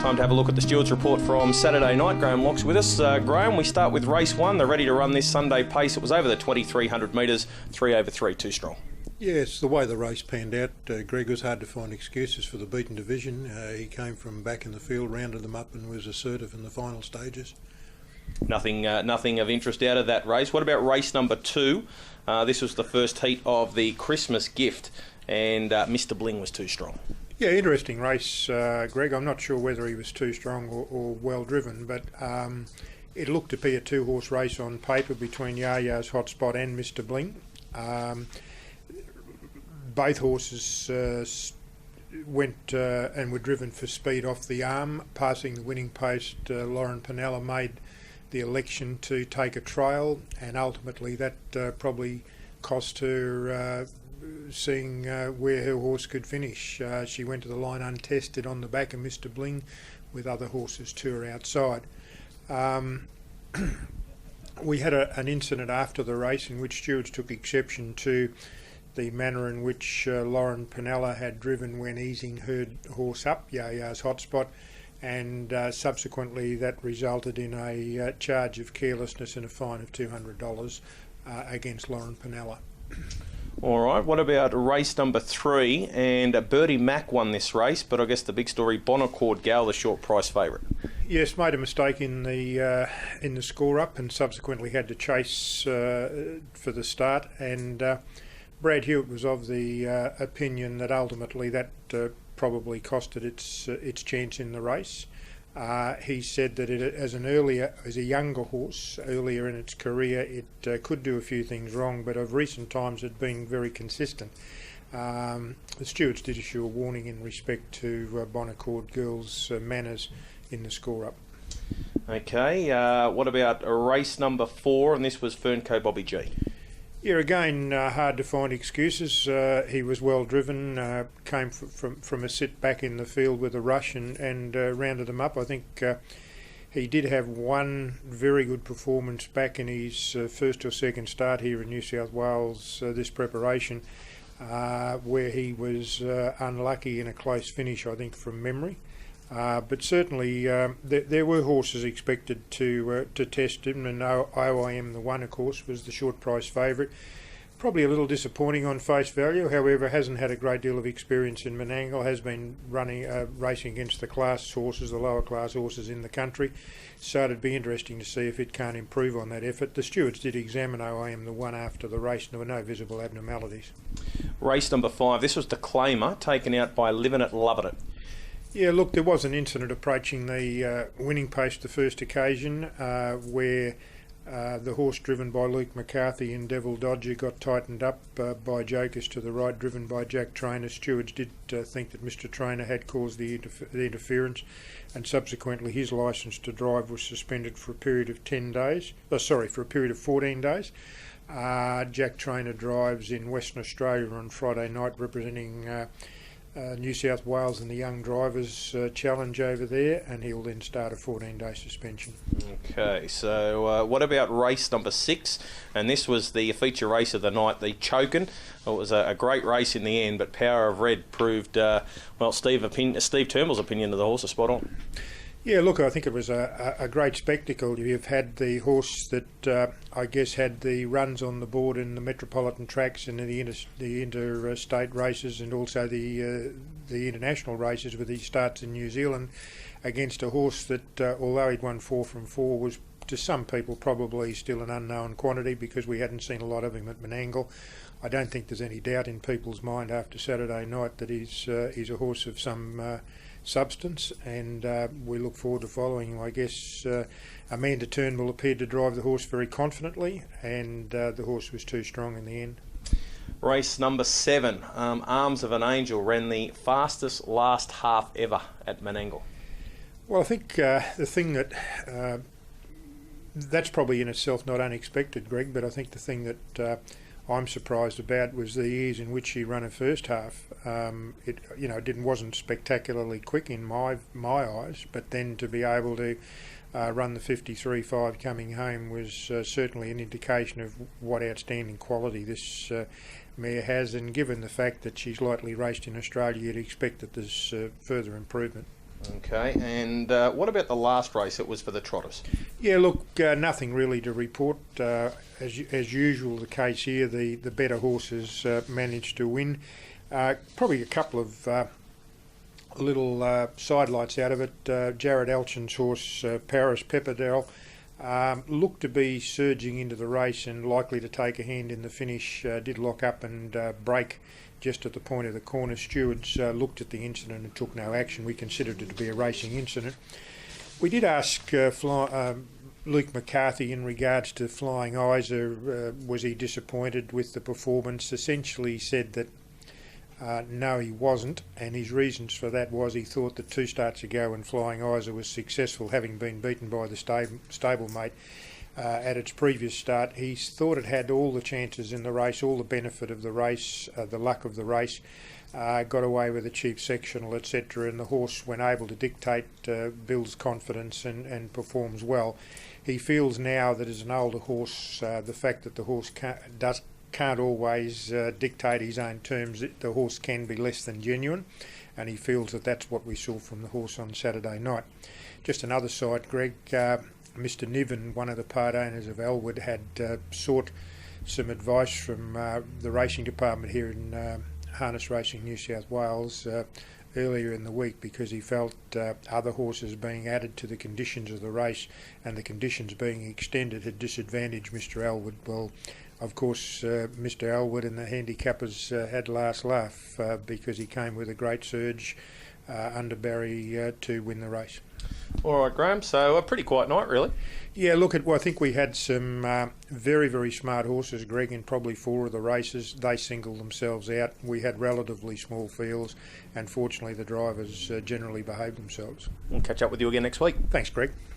Time to have a look at the Stewards Report from Saturday night. Graham Locke's with us. Graham, we start with race one. They're ready to run this Sunday pace. It was over the 2,300 metres, 3 over 3, too strong. Yes, the way the race panned out, Greg, was hard to find excuses for the beaten division. He came from back in the field, rounded them up and was assertive in the final stages. Nothing of interest out of that race. What about race number 2? This was the first heat of the Christmas gift, and Mr. Bling was too strong. Yeah, interesting race, Greg. I'm not sure whether he was too strong or well driven, but it looked to be a two-horse race on paper between Yaya's Hotspot and Mr. Bling. Both horses went and were driven for speed off the arm. Passing the winning post, Lauren Pinella made the election to take a trail, and ultimately that probably cost her seeing where her horse could finish. She went to the line untested on the back of Mr. Bling, with other horses to her outside. We had an incident after the race in which stewards took exception to the manner in which Lauren Pinella had driven when easing her horse up, Yaya's Hotspot, and subsequently that resulted in a charge of carelessness and a fine of $200 against Lauren Pinella. All right, what about race number 3? And Bertie Mack won this race, but I guess the big story, Bonaccord Gal, the short price favourite. Yes, made a mistake in the score up and subsequently had to chase for the start, and Brad Hewitt was of the opinion that ultimately that probably costed its chance in the race. He said that as a younger horse, earlier in its career, it could do a few things wrong, but of recent times it had been very consistent. The stewards did issue a warning in respect to Bonaccord Girl's manners in the score-up. Okay, what about race number 4? And this was Fernco Bobby G. Yeah, again, hard to find excuses. He was well driven, came from a sit back in the field with a rush and rounded them up. I think he did have one very good performance back in his first or second start here in New South Wales this preparation, where he was unlucky in a close finish, I think, from memory. But certainly there were horses expected to test him, and OIM, the one, of course, was the short price favourite. Probably a little disappointing on face value, however, hasn't had a great deal of experience in Menangle, has been racing against the class horses, the lower class horses in the country, so it'd be interesting to see if it can't improve on that effort. The stewards did examine OIM, the one, after the race, and there were no visible abnormalities. Race number 5, this was the Claimer, taken out by Livin' It, Lovin' It. Yeah, look, there was an incident approaching the winning post the first occasion where the horse driven by Luke McCarthy and Devil Dodger got tightened up by jokers to the right, driven by Jack Trainer. Stewards did think that Mr. Trainer had caused the interference, and subsequently his licence to drive was suspended for a period of 10 days. For a period of 14 days. Jack Trainer drives in Western Australia on Friday night, representing New South Wales and the Young Drivers Challenge over there, and he'll then start a 14-day suspension. Okay, so what about race number 6? And this was the feature race of the night, the Chokin. It was a great race in the end, but Power of Red proved, Steve Turnbull's opinion of the horse is spot on. Yeah, look, I think it was a great spectacle. You've had the horse that I guess had the runs on the board in the metropolitan tracks and the interstate races, and also the international races with his starts in New Zealand, against a horse that, although he'd won 4 from 4, was to some people probably still an unknown quantity because we hadn't seen a lot of him at Menangle. I don't think there's any doubt in people's mind after Saturday night that he's a horse of some substance, and we look forward to following him. I guess Amanda Turnbull appeared to drive the horse very confidently, and the horse was too strong in the end. Race number 7, Arms of an Angel, ran the fastest last half ever at Menangle. Well, I think the thing that that's probably in itself not unexpected, Greg, but I think the thing that I'm surprised about was the ease in which he ran a first half. It wasn't spectacularly quick in my eyes, but then to be able to run the 53.5 coming home was certainly an indication of what outstanding quality this mare has, and given the fact that she's lightly raced in Australia, you'd expect that there's further improvement. Okay, and what about the last race? It was for the Trotters. Yeah, look, nothing really to report. As usual, the case here, the better horses managed to win. Probably a couple of little sidelights out of it. Jared Elchin's horse, Paris Pepperdale, looked to be surging into the race and likely to take a hand in the finish. Did lock up and break just at the point of the corner. Stewards looked at the incident and took no action. We considered it to be a racing incident. We did ask Luke McCarthy in regards to Flying Isa, was he disappointed with the performance? Essentially said that no, he wasn't, and his reasons for that was he thought that 2 starts ago when Flying Isa was successful, having been beaten by the stablemate at its previous start, he thought it had all the chances in the race, all the benefit of the race, the luck of the race, got away with a cheap sectional, etc., and the horse, when able to dictate, builds confidence and performs well. He feels now that as an older horse, the fact that the horse can't always dictate his own terms, the horse can be less than genuine, and he feels that that's what we saw from the horse on Saturday night. Just another side, Greg, Mr Niven, one of the part owners of Elwood, had sought some advice from the racing department here in Harness Racing New South Wales earlier in the week, because he felt other horses being added to the conditions of the race and the conditions being extended had disadvantaged Mr Elwood. Well, of course, Mr Elwood and the handicappers had last laugh because he came with a great surge under Barry to win the race. All right, Graham, so a pretty quiet night, really. Yeah, look, I think we had some very, very smart horses, Greg, in probably 4 of the races. They singled themselves out. We had relatively small fields, and fortunately the drivers generally behaved themselves. We'll catch up with you again next week. Thanks, Greg.